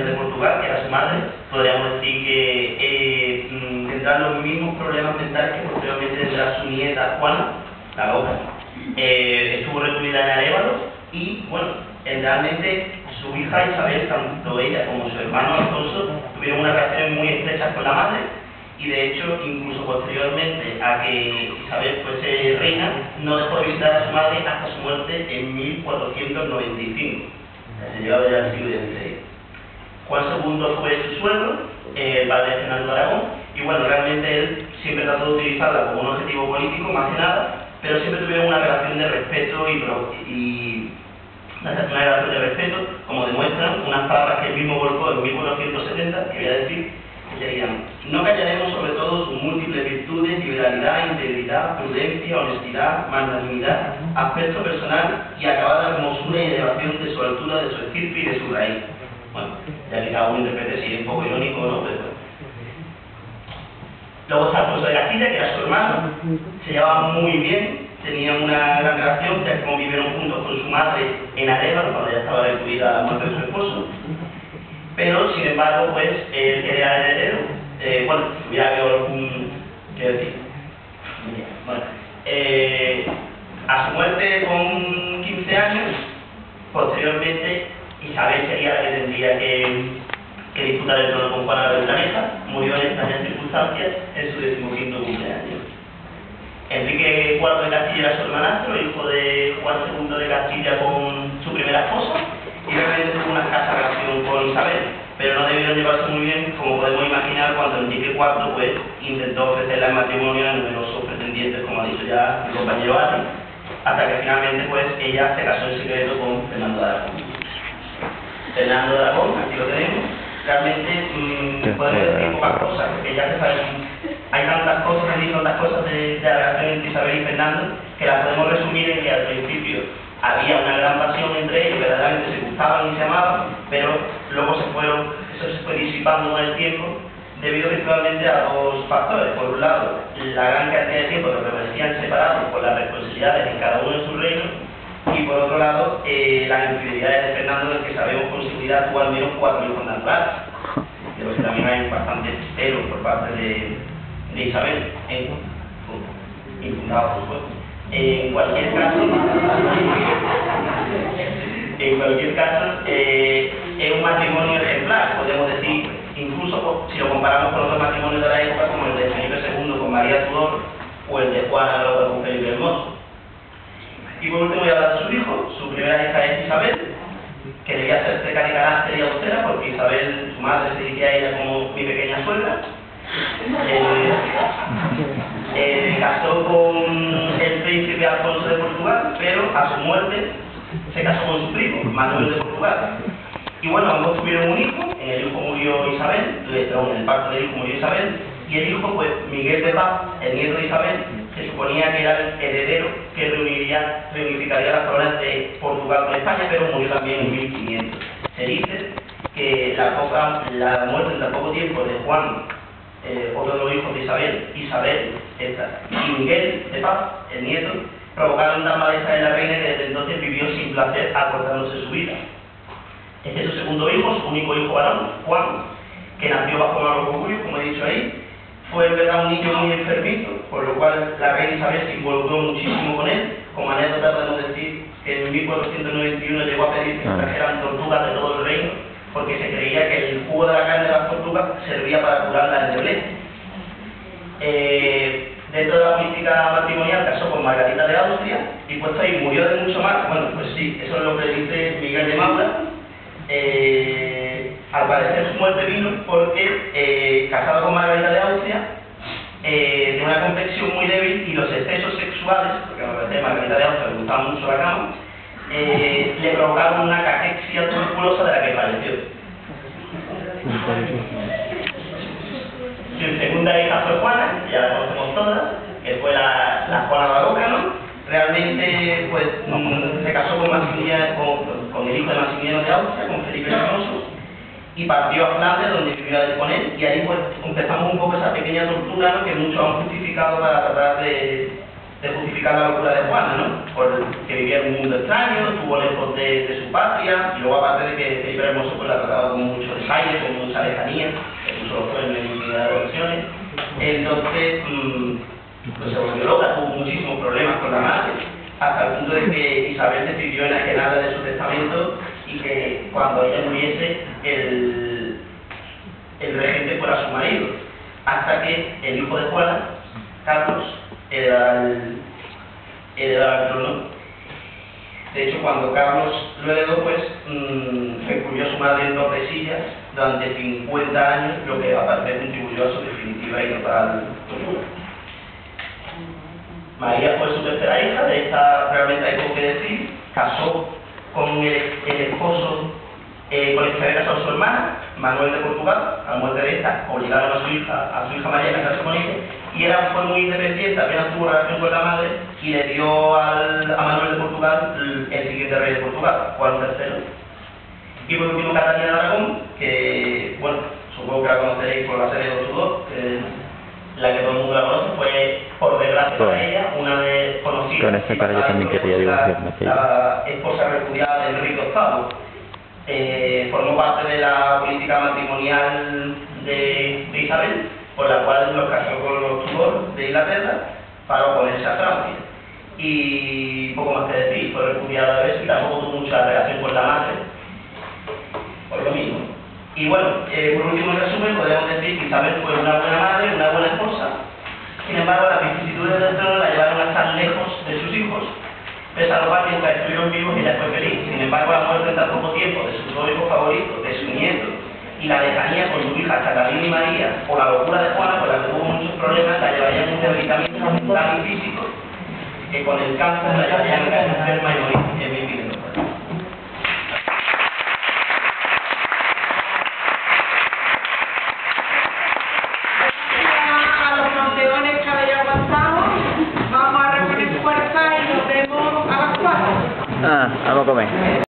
desde Portugal, que era su madre. Podríamos decir que tendrán los mismos problemas mentales que posteriormente tendrá su nieta Juana, la loca. Estuvo recluida en Arévalo y, bueno, realmente su hija Isabel, tanto ella como su hermano Alfonso, tuvieron unas relaciones muy estrechas con la madre, y de hecho, incluso posteriormente a que Isabel fuese reina, no dejó de visitar a su madre hasta su muerte en 1495. Se llegaba ya al siglo XVI. Juan II fue su suegro, el padre de Fernando de Aragón, y bueno, realmente él siempre trató de utilizarla como un objetivo político, más que nada, pero siempre tuvieron una relación de respeto una relación de respeto, como demuestran unas palabras que él mismo volcó en 1470, que voy a decir, que serían: no callaremos sobre todo sus múltiples virtudes, liberalidad, integridad, prudencia, honestidad, magnanimidad, aspecto personal y acabada hermosura y elevación de su altura, de su estirpe y de su raíz. Bueno, ya que cada uno interprete si es un poco irónico o no, pero bueno. Luego está Alfonso de Castilla, que era su hermano, se llevaban muy bien, tenían una gran relación, ya que convivieron juntos con su madre en Arévalo, cuando ya estaba recluida la muerte de su esposo. Pero, sin embargo, pues, él era heredero. Bueno, hubiera habido ¿qué decir? Bueno, a su muerte con 15 años, posteriormente, Isabel sería la que tendría que disputar el trono con Juana de Urdaneta. Murió en extrañas circunstancias en su 15º cumpleaños. Enrique IV de Castilla era su hermanastro, hijo de Juan II de Castilla con su primera esposa, y realmente tuvo una escasa relación con Isabel, pero no debieron llevarse muy bien, como podemos imaginar, cuando Enrique IV pues, intentó ofrecerla en matrimonio a numerosos pretendientes, como ha dicho ya el compañero Ari, hasta que finalmente pues, ella se casó en secreto con Fernando de Aragón. Fernando de Aragón, aquí lo tenemos. Realmente podemos decir pocas cosas, porque ya se sabe, hay tantas cosas, tantas cosas de la relación entre Isabel y Fernando, que las podemos resumir en que al principio había una gran pasión entre ellos, verdaderamente se gustaban y se amaban, pero luego eso se fue disipando con el tiempo, debido principalmente a dos factores. Por un lado, la gran cantidad de tiempo que permanecían separados por las responsabilidades en cada uno de sus reinos, y por otro lado, las infidelidades de Fernando, del que sabemos con seguridad tuvo al menos 4 hijos naturales, de los que también hay bastantes celos por parte de Isabel, infundados por supuesto. En cualquier caso, es un matrimonio ejemplar, podemos decir, incluso si lo comparamos con otros matrimonios de la época, como el de Felipe II con María Tudor, o el de Juana Loca con Felipe Hermoso. Y por último voy a hablar de su hijo. Su primera hija es Isabel, que debía ser seca de carácter y austera, porque Isabel, su madre, se dirigía a ella como mi pequeña suegra. Casó con el príncipe Alfonso de Portugal, pero a su muerte se casó con su primo, Manuel de Portugal. Y bueno, ambos tuvieron un hijo, en el hijo murió Isabel, en el parto del hijo murió Isabel, y el hijo, pues, Miguel de Paz, el nieto de Isabel, se suponía que era el heredero que reunificaría las coronas de Portugal con España, pero murió también en 1500. Se dice que la muerte en tan poco tiempo de Juan, otro de los hijos de Isabel y Miguel de Paz, el nieto, provocaron tal malestar en la reina que desde entonces vivió sin placer, acortándose su vida. Este es su segundo hijo, su único hijo varón, Juan, que nació bajo malos augurios, como he dicho ahí. Fue en verdad un niño muy enfermito, por lo cual la reina Isabel se involucró muchísimo con él. Como anécdota podemos decir que en 1491 llegó a pedir que se trajeran tortugas de todo el reino, porque se creía que el jugo de la carne de las tortugas servía para curar la endeblez. Dentro de la política matrimonial casó con Margarita de Austria, y puesto ahí murió de mucho más. Bueno, pues sí, eso es lo que dice Miguel de Maura. Al parecer su muerte vino porque, casado con Margarita de Austria, de una complexión muy débil, y los excesos sexuales, porque a Margarita de Austria le gustaba mucho la cama, le provocaron una cachexia tuberculosa de la que falleció. Su segunda hija fue Juana, ya la conocemos todas, que fue la Juana Baroca, ¿no? Realmente, pues, se casó con el hijo de Maximiliano de Austria, con Felipe Hermoso, y partió a Flandes, donde vivió con él, y ahí pues empezamos un poco esa pequeña tortura, ¿no?, que muchos han justificado para tratar de justificar la locura de Juana, ¿no? Porque vivía en un mundo extraño, estuvo lejos de su patria, y luego aparte de que Felipe el Hermoso pues la trataba con mucho desaire, con mucha lejanía, que puso los cuernos en infinidad de ocasiones. Entonces, pues se volvió loca, tuvo muchísimos problemas con la madre, hasta el punto de que Isabel decidió enajenarla de su testamento y que cuando ella muriese, el regente fuera su marido, hasta que el hijo de Juana, Carlos, heredara el trono. De hecho, cuando Carlos lo heredó, pues recurrió a su madre en Tordesillas durante 50 años, lo que aparte contribuyó a su definitiva y total ruptura. María fue su tercera hija, de esta realmente hay poco que decir. Casó con el esposo con el que se había casado su hermana, Manuel de Portugal. A la muerte de esta obligaron a su hija María a casarse con ella, y fue muy independiente, apenas tuvo relación con la madre, y le dio a Manuel de Portugal el siguiente rey de Portugal, Juan III. Y por último Catalina de Aragón, que, bueno, supongo que la conoceréis por la serie de los Tudor, la que todo el mundo la conoce, fue, por desgracia para ella, una de conocida, con esta cara yo también quería dibujarme, la esposa repudiada de Enrique VIII. Formó parte de la política matrimonial de Isabel, por la cual los casó con los Tudor de Inglaterra para oponerse a Francia. Y poco más que decir, fue repudiada de eso y tampoco tuvo mucha relación con la madre, por lo mismo. Y bueno, por último, en resumen, podemos decir que Isabel fue una buena madre, una buena esposa. Sin embargo, las vicisitudes del trono la llevaron a estar lejos de sus hijos. Pese a lo cual, mientras estuvieron vivos, ella fue feliz. Sin embargo, la muerte en tan poco tiempo de sus dos hijos favoritos, de su nieto, y la lejanía con su hija Catalina y María, por la locura de Juana, por la que tuvo muchos problemas, la llevarían a un debilitamiento mental y físico, que con el cáncer la llevarían a caer enferma y morir en 1540. A los campeones que habéis aguantado, vamos a reponer fuerza y nos vemos a las 4. Vamos a comer.